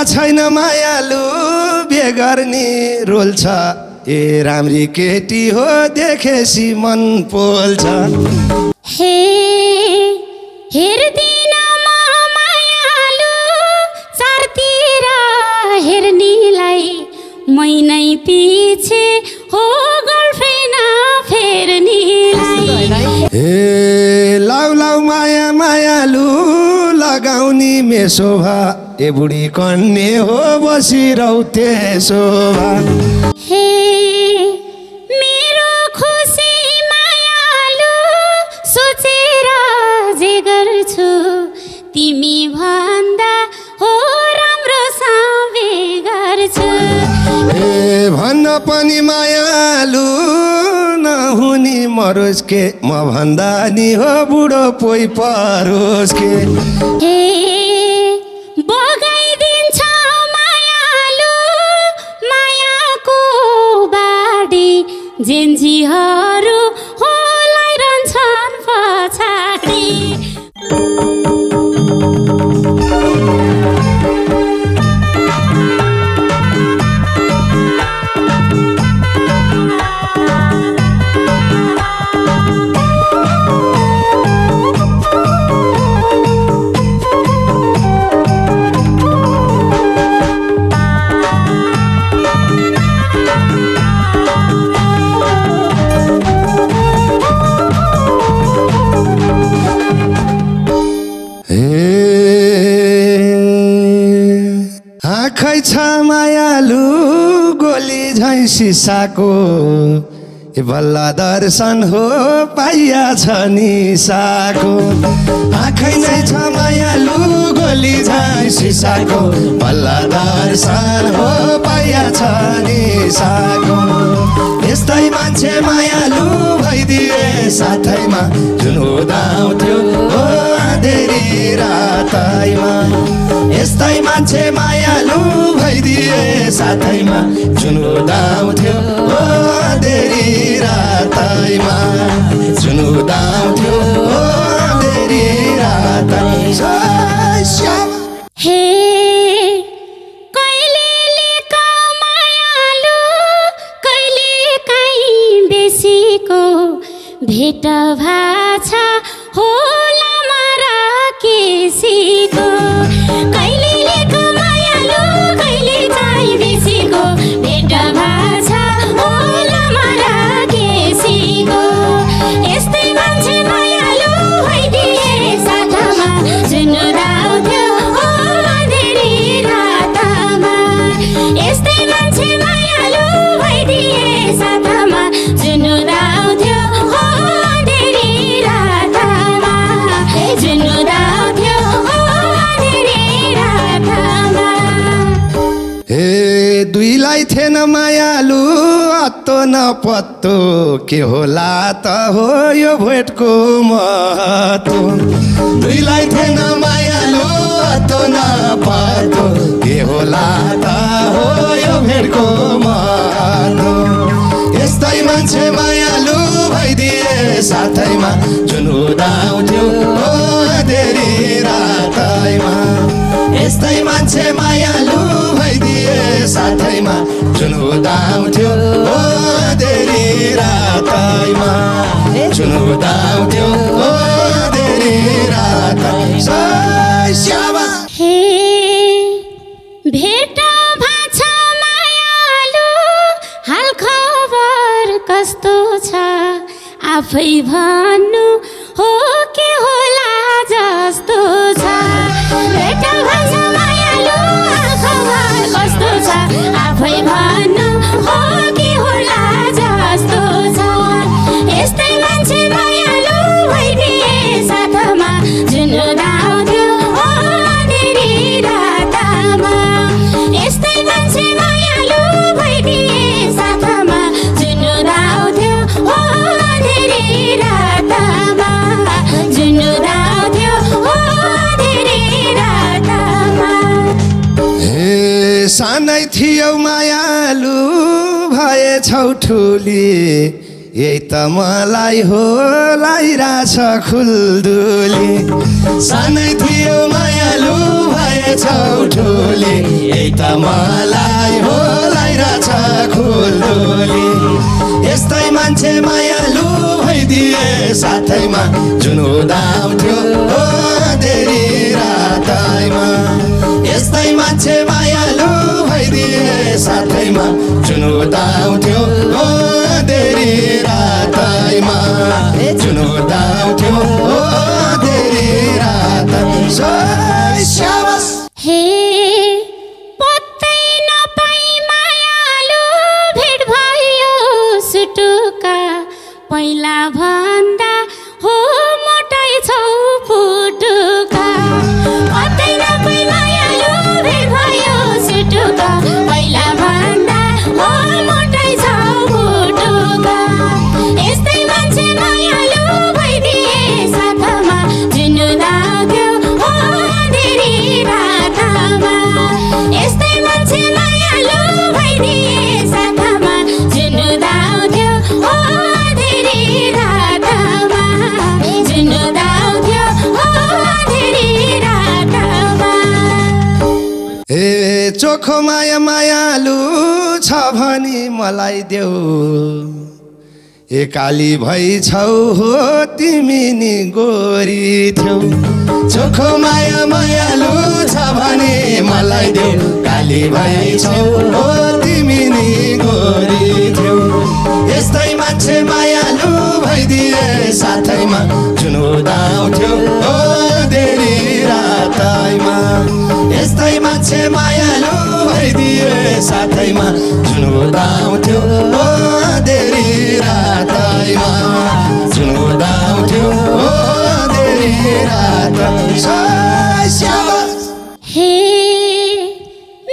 छैन मायालु बिहे गर्ने रोल छ ए राम्री केटी हो देखेसी मन पोल्छ हे हेर्दिन म मायालु चारतिर हेर्नेलाई मैनै पछि हो गर्लफ्रेन्ड फेर्नेलाई ए लाउ लाउ माया मायालु लगाउनी मेसोभा ए बुढी कन्ने हो बसिरहु त्यसोभा हे मेरो खुसी मायालु सोचेर जे गर्छु तिमी भन्दा हो राम्रो साबे गर्छु ए भन्न पनि मायालु नहुनी मरोस् के म भन्दा नि हो बुढो पोइ परोस् के हे बगाइदिन्छ मायालु मायाको बाडी जेन्जीहरू होलाई रहन्छन् पछाडि आँखै छ मायालु गोली झैँ सिसाको ए बल्ल दर्शन हो पाइया छ निसाको आँखै नै छ मायालु गोली झैँ सिसाको बल्ल दर्शन हो पाइया छ निसाको यस्तै मान्छे मायालु भइदिए साथैमा जुन उदाउँथ्यो हो अँधेरी रातैमा यस्तै मान्छे मायालु भइदिए साथैमा जुन उदाउँथ्यो हो अँधेरी रातैमा जुन उदाउँथ्यो हो अँधेरी रातैमा हे कहिले मायालु कहिले काहीँ बेसीको भेट भाछा होला मारा केसीको कहिले मायालु कहिले चाहिँ बेसीको भेट भाछा होला मारा केसीको यस्तै मान्छे मायालु भइदिए साथमा जुन उदाउँथ्यो हो अँधेरी रातमा यस्तै मान्छे मायालु भइदिए साथमा जुन उदाउँथ्यो हो अँधेरी रातमा जुन उदाउँथ्यो हो अँधेरी रातमा हे दुईलाई थिएन मायालु अत्तो न पत्तो के होला त हो यो भेटको महत्त्व दुईलाई थिएन मायालु अत्तो न पत्तो के होला त हो यो भेटको महत्त्व यस्तै मान्छे मायालु भइदिए साथैमा जुन उदाउँथ्यो हो अँधेरी रातैमा यस्तै मान्छे मायालु भइदिए साथैमा जुन उदाउँथ्यो हो अँधेरी रातैमा जुन उदाउँथ्यो हो अँधेरी रातैमा हे भेट भाछा मायालु हाल खबर कस्तो छ आफै भन्नु हो के होला जस्तो छ भेट भाछा मायालु हाल खबर कस्तो छ आफै भन्नु हो के होला जस्तो छ यस्तै मान्छे मायालु भइदिए साथमा जुन उदाउँथ्यो हो अँधेरी रातमा यस्तै मान्छे मायालु भइदिए साथमा जुन उदाउँथ्यो हो अँधेरी रातमा जुन उदाउँथ्यो हो अँधेरी रातमा हे सानै थियौ मायालु भएछौ ठुली यही त मलाई हो लाइराछ खुल्दुली सानै थियो मायालु भएछौ ठुली यही त मलाई होलाइरहेछ खुल्दुली यस्तै मान्छे मायालु भइदिए साथैमा जुन उदाउँथ्यो अँधेरी रातैमा यस्तै मान्छे मायालु भइदिए साथैमा जुन उदाउँथ्यो अँधेरी रातैमा जुन उदाउँथ्यो अँधेरी रात हे पत्तै नपाई मायालु भेट भयो सुटुका पहिला भन्दा हो मोटाइ छौ फुटुका पत्तै नपाई मायालु भेट भयो सुटुका पहिला भन्दा हो मोटाइ छौ फुटुका यस्तै मान्छे मायालु भइदिए साथमा जुन लाग्यो अँधेरी रातमा यस्तै मान्छे मायालु भइदिए साथमा जुन लाग्यो अँधेरी रातमा जुन लाग्यो अँधेरी रातमा ए चोखो माया मायालु छ भनी मलाई देऊ ए काली भई छौ हो तिमी नि गोरी थियौ चोखो माया मायालु छ भने मलाई देऊ काली भई छौ हो तिमी नि गोरी थियौ यस्तै मान्छे मायालु भइदिए साथैमा जुन उदाउँथ्यो अँधेरी रातैमा यस्तै मान्छे मायालु भइदिए साथैमा जुन उदाउँथ्यो अँधेरी रातैमा जुन उदाउँथ्यो अँधेरी रात हे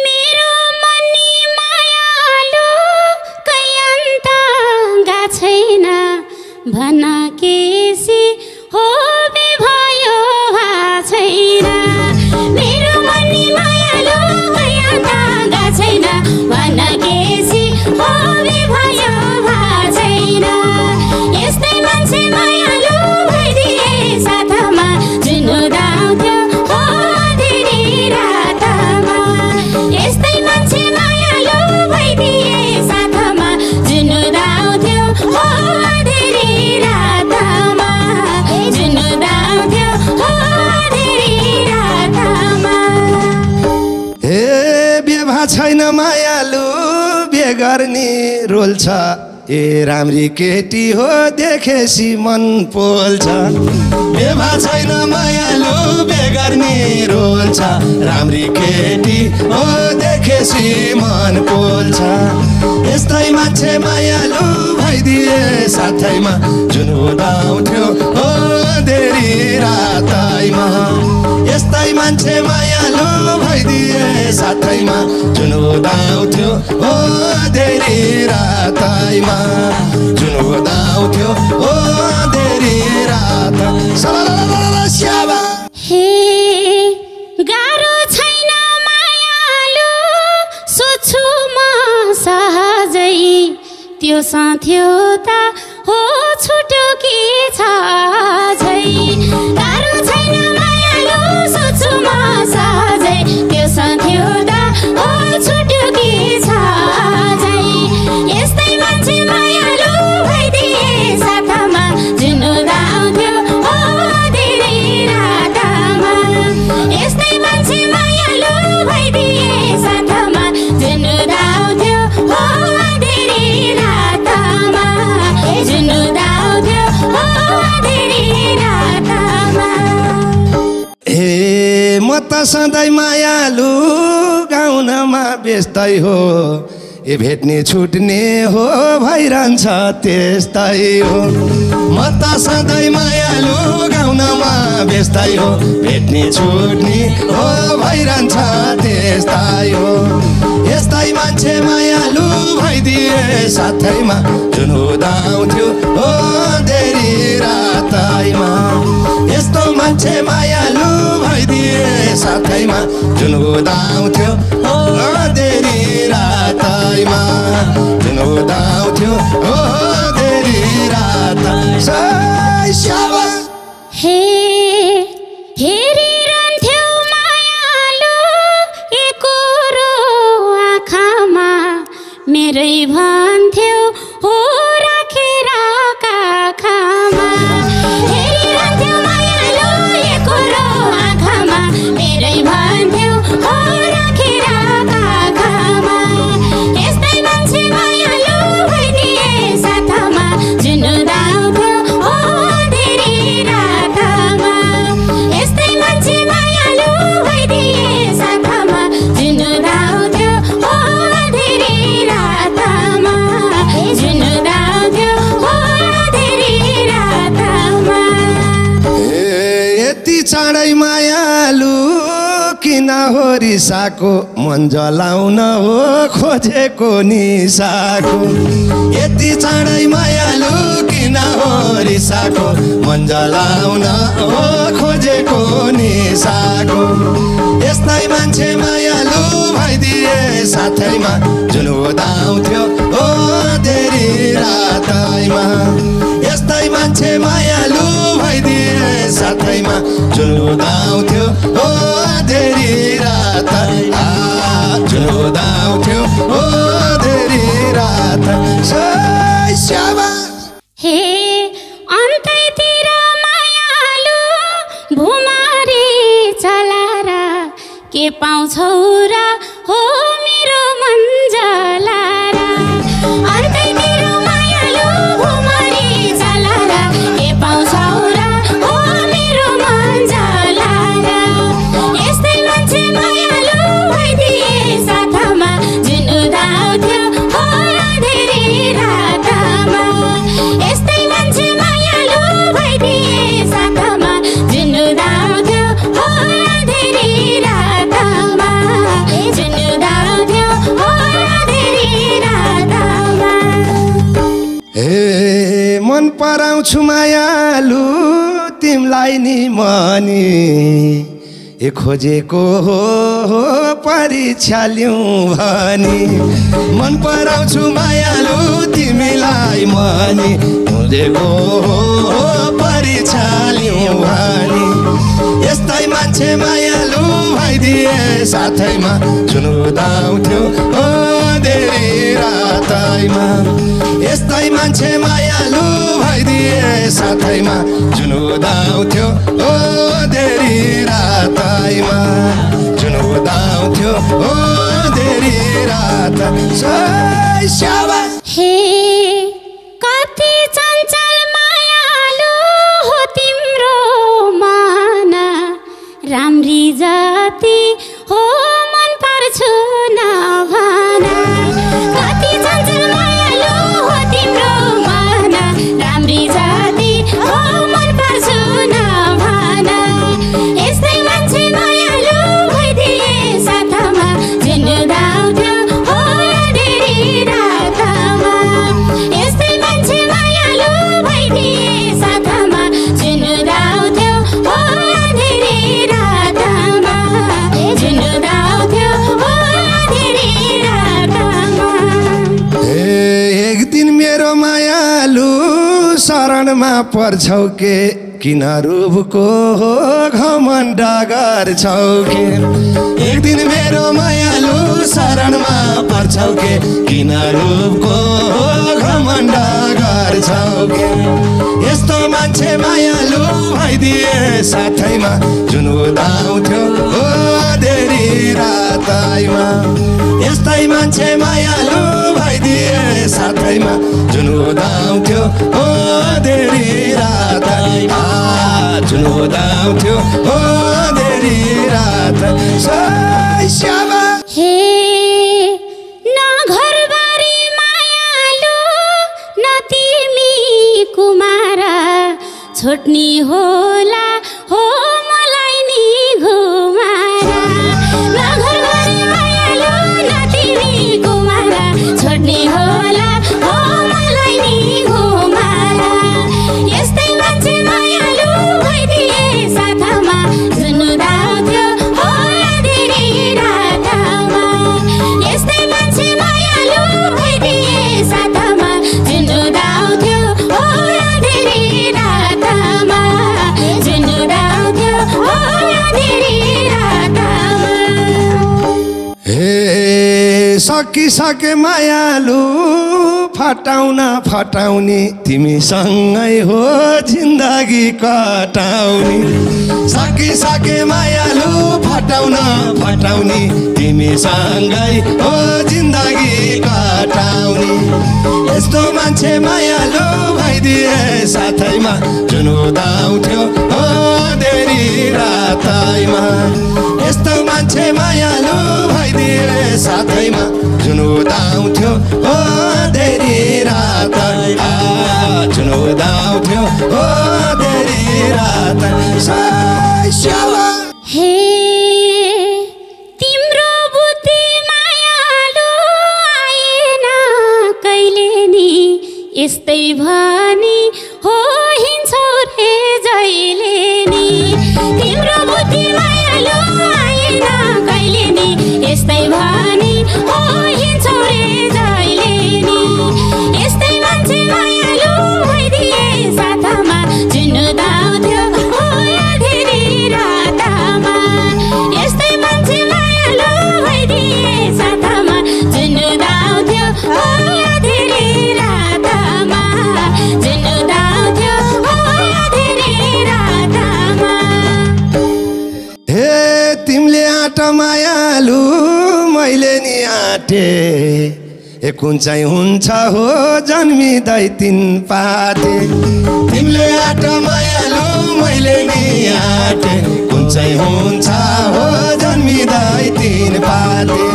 मेरो मनी मायालु कयन्त गा छैन भन केसी हो बे भयो भा छैन मेरो मनी मायालु कयन्त गा छैन भन केसी हो बे भयो भा छैन यस्तै मान्छे मायालु भइदिए साथमा जुन उदाउँथ्यो अँधेरी रातमा यस्तै मान्छे मायालु भइदिए साथमा जुन उदाउँथ्यो अँधेरी रातमा जुन उदाउँथ्यो अँधेरी रातमा हे बेभा छैन मायालु बे गर्ने रोल छ ए राम्री केटी हो देखेसी मन पोल्छ बेभा छैन मायालु बे गर्ने रोल छ राम्री केटी हो देखेसी मन पोल्छ यस्तै मान्छे मायालु भइदिए साथैमा जुन उदाउँथ्यो अँधेरी रातैमा यस्तै मान्छे मायालु भइदिए साथैमा जुन उदाउँथ्यो अँधेरी रातैमा जुन उदाउँथ्यो अँधेरी रात हे गाह्रो छैन मायालु सोच्छु म सहजै त्यो साथ्यता हो छुट्यो कि छ झै गाह्रो छैन मायालु सोच्छु म सहजै त्यो साथ्यता हो छुट्यो कि छ झै यस्तै मान्छे मायालु भइदिए साथमा जुन उदाउँथ्यो अँधेरी रातमा यस्तै मान्छे मायालु भइदिए साथमा जुन उदाउँथ्यो अँधेरी रातमा जुन उदाउँथ्यो अँधेरी रातमा हे म त सधैँ मायालु गाउनमा व्यस्तै हो ए भेट्ने छुट्ने हो भइरहन्छ त्यस्तै हो म त सधैँ मायालु गाउनमा व्यस्तै हो भेट्ने छुट्ने हो भइरहन्छ त्यस्तै हो यस्तै मान्छे मायालु भइदिए साथैमा जुन उदाउँथ्यो अँधेरी रातैमा यस्तो मान्छे मायालु भइदिए साथैमा जुन उदाउँथ्यो अँधेरी रातैमा जुन उदाउँथ्यो अँधेरी रात हे हेरिरहन्थ्यौ मायालु एको मेरै भन्थ्यौ हो राखेर काखमा हेरिरहन्थ्यौ मायालु एकोरो आँखामा मेरै भन्थ्यौ हो राखेर काखमा यस्तै मान्छे मायालु भइदिए साथमा जुनुदाउँथ्यो हो धेरै रातमा यस्तै मान्छे मायालु भइदिए साथमा जुनुदाउँथ्यो हो धेरै रातमा जुनुदाउँथ्यो हो धेरै रातमा यति चाँडै मायालु किन हो रिसाको मन जलाउन हो खोजेको निसाको यति चाँडै मायालु किन हो रिसाको मन जलाउन हो खोजेको निसाको यस्तै मान्छे मायालु भइदिए साथैमा जुन उदाउँथ्यो हो धेरै रातैमा यस्तै मान्छे मायालु भइदिए साथैमा जुन उदाउँथ्यो हो धेरै रात जुन उदाउँथ्यो हो धेरै रात हे अन्तैतिर मायालु भुमारी चलाएर के पाउँछौ र हो मेरो मन जलाएर अन्तैतिर मायालु भुमारी चलाएर के पाउँछौ र हो मेरो मन जलाएर यस्तै मान्छे मायालु भइदिए साथमा जुन उदाउँथ्यो हो धेरै रातमा यस्तै मान्छे मायालु भइदिए साथमा जुन उदाउँथ्यो हो धेरै रातमा जुन उदाउँथ्यो हो धेरै रातमा हे मन पराउँछु मायालु तिमलाई नि मनी ए खोजेको हो परीक्षा लिउँ भनी मन पराउँछु मायालु तिमीलाई मनी खोजेको हो परीक्षा लिउँ भनी यस्तै मान्छे मायालु भइदिए साथैमा जुन उदाउँथ्यो हो धेरै रातैमा यस्तै मान्छे मायालु भइदिए साथैमा जुन उदाउँथ्यो हो धेरै रातैमा जुन उदाउँथ्यो हो धेरै रात हे कति चञ्चल मायालु हो तिम्रो मन राम्री जाति हो मन पर्छु नभन कति चञ्चल मायालु हो तिम्रो मन राम्री जाति हो मन पर्छु नभन यस्तै मान्छे मायालु भइदिए साथमा जुन उदाउँथ्यो हो धेरै रातमा यस्तै मान्छे मायालु भइदिए साथमा जुन उदाउँथ्यो हो धेरै रातमा जुन उदाउँथ्यो हो धेरै रातमा एक दिन मेरो मायालु शरणमा पर्छौ के किन रूपको हो घमण्ड गर्छौ के एक दिन मेरो मायालु शरणमा पर्छौ के किन रूपको हो घमण्ड गर्छौ के यस्तो मान्छे मायालु भइदिए साथैमा जुन उदाउँथ्यो हो धेरै रातैमा यस्तै मान्छे मायालु भइदिए साथैमा जुन उदाउँथ्यो हो धेरै रातैमा जुन उदाउँथ्यो हो धेरै रात हे न घरबारी मायालु न तिमी कुमारा छोड्नी होला हो मलाई नि घुमारा न घरबारी मायालु न तिमी कुमारा छोड्नी होला हो मलाई नि घुमारा यस्तै मान्छे मायालु भइदिए साथमा जुन उदाउँथ्यो हो धेरै रातमा यस्तै मान्छे मायालु भइदिए साथमा जुन उदाउँथ्यो हो धेरै रातमा जुन उदाउँथ्यो हो धेरै रातमा सकिसके मायालु फटाउन फटाउने तिमीसँगै हो जिन्दगी कटाउने सकिसके मायालु फटाउन फटाउने तिमीसँगै हो जिन्दगी कटाउने यस्तो मान्छे मायालु भइदिए साथैमा जुन उदाउँथ्यो हो देरी रातैमा यस्तो मान्छे मायालु भइदिए साथैमा जुन उदाउँथ्यो हो देरी रातै जुन उदाउँथ्यो हो देरी रातै हे तिम्रो बुद्धि मायालु आएन कहिले नि यस्तै भनी हो हिँड्छौ रे जहिले नि तिम्रो बुद्धि मायालु आएन कहिले नि यस्तै भनी हो हिँड्छौ रे जहिले नि यस्तै मान्छे मायालु भइदिए साथमा जुन उदाउँथ्यो हो धेरै रातमा यस्तै मान्छे मायालु भइदिए साथमा जुन उदाउँथ्यो हो धेरै रातमा जुन उदाउँथ्यो हो धेरै रातमा हे तिमीले आँट मायालु मैले नि आँटे ए कुन चाहिँ हुन्छ हो जन्मिँदै तिन पाते तिमीले आँट मायालु मैले नि आँटे कुन चाहिँ हुन्छ हो जन्मिँदै तिन पाते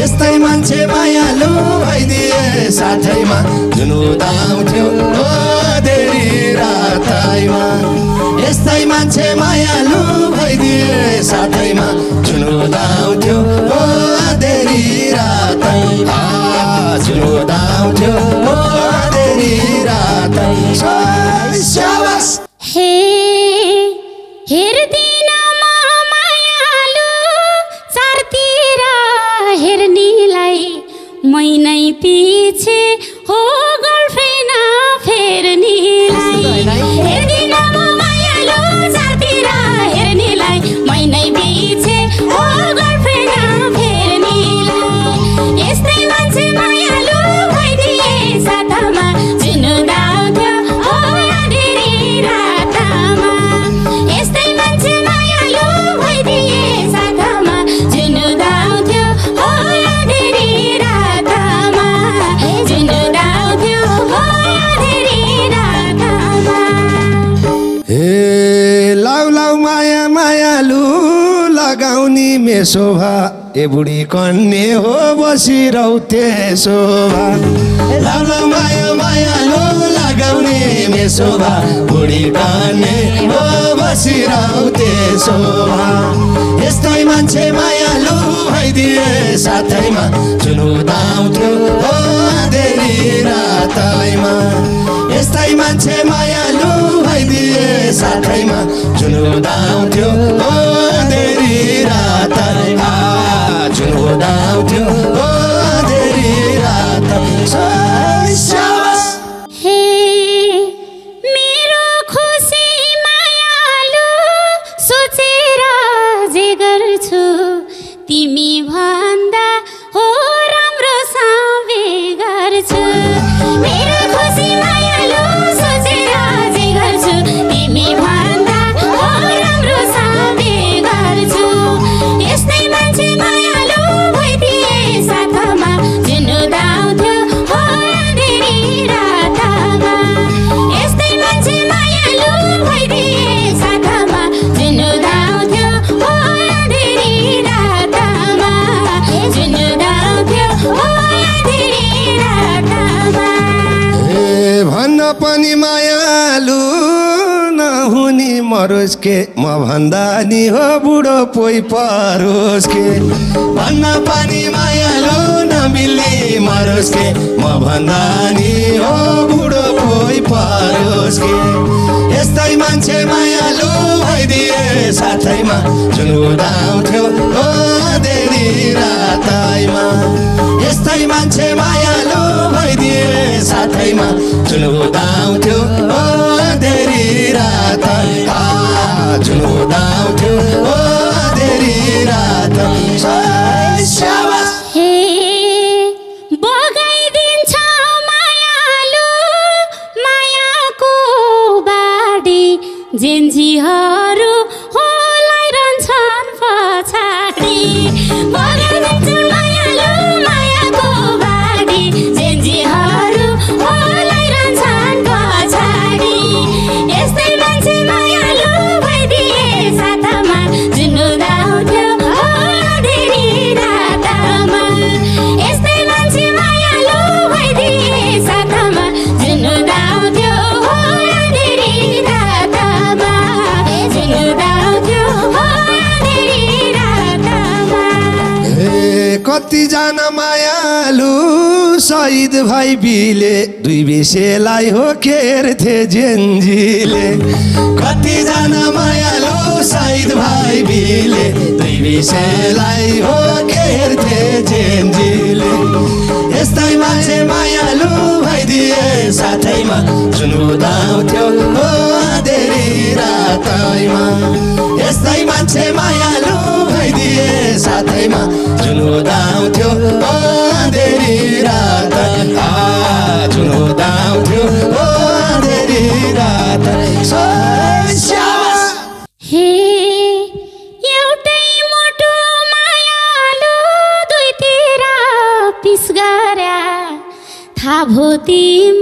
यस्तै मान्छे मायालु भइदिए साथैमा जुन उदाउँथ्यो हो देरी रातैमा यस्तै मान्छे मायालु भइदिए साथैमा जुन उदाउँथ्यो हो देरी रातै जुन उदाउँथ्यो हो देरी रातै हे हेर्दिन म मायालु चारतिर हेर्नेलाई मै नै पछि हो गर्लफ्रेन्ड फेर्नेलाई हेर्दिन म मायालु चारतिर हेर्नेलाई मै नै पछि हो गर्लफ्रेन्ड फेर्नेलाई यस्तै मान्छे मायालु भइदिए साथमा जुन उदाउँथ्यो हो धेरै रातमा यस्तै मान्छे मायालु भइदिए साथमा जुन उदाउँथ्यो हो धेरै रातमा जुन उदाउँथ्यो हो धेरै रातमा हे लाउ लाउ माया मायालु लगाउनी मेसोभा ए बुढी कन्ने हो बसिरौ त्यसोभा लाउ लाउ माया मायालु लगाउने मेसोभा बुढी कन्ने हो बसिरौ त्यसोभा यस्तै मान्छे मायालु भइदिए साथैमा जुन उदाउँथ्यो हो देरी रातैमा यस्तै मान्छे मायालु भइदिए साथैमा जुन उदाउँथ्यो हो देरी रातैमा जुन उदाउँथ्यो हो देरी रातै हे मेरो खुसी मायालु सोचेर जे गर्छु तिमी भन्दा हो राम्रो साबे गर्छु मेरो खुसी मायालु सोचेर जे गर्छु तिमी भन्दा हो राम्रो साबे गर्छु यस्तै मान्छे मायालु भइदिए साथमा जुन उदाउँथ्यो हो धेरै रातमा यस्तै मान्छे मायालु भइदिए साथमा जुन उदाउँथ्यो हो धेरै रातमा जुन उदाउँथ्यो हो धेरै रातमा भन्न पनि मायालु नहुनी मरोस् के म भन्दा नि हो बुढो पोइ परोस् के भन्न पनि मायालु नमिल्ने मरोस् के म भन्दा नि हो बुढो पोइ परोस् के यस्तै मान्छे मायालु भइदिए साथैमा जुन उदाउँथ्यो हो देरी रातैमा यस्तै मान्छे मायालु भइदिए साथैमा जुन उदाउँथ्यो हो देरी रातै जुन उदाउँथ्यो हो देरी रातै हे जेन्जीहरू होलाई रहन्छन् पछाडि बगाइदिन्छन् मायालु मायाको बाढी जेन्जीहरू होलाई रहन्छन् पछाडि यस्तै मान्छे मायालु भइदिए साथमा जुन उदाउँथ्यो अँधेरी रातमा यस्तै मान्छे मायालु भइदिए साथमा जुन उदाउँथ्यो अँधेरी रातमा जुन उदाउँथ्यो अँधेरी रातमा। कतिजना मायालु शहीद भाइ बिले दुई बेसेलाई हो खेर्थे जेन्जीले कतिजना मायालु शहीद भाइ बिले दुई बेसेलाई हो खेर्थे जेन्जीले यस्तै मान्छे मायालु भइदिए साथैमा जुन उदाउँथ्यो अँधेरी रातैमा यस्तै मान्छे मायालु भइदिए साथैमा जुन उदाउँथ्यो अँधेरी रात जुन उदाउँथ्यो अँधेरी रात। हे एउटै मोटो मायालु दुईतिर पिस गर्या थाहा भो तिमी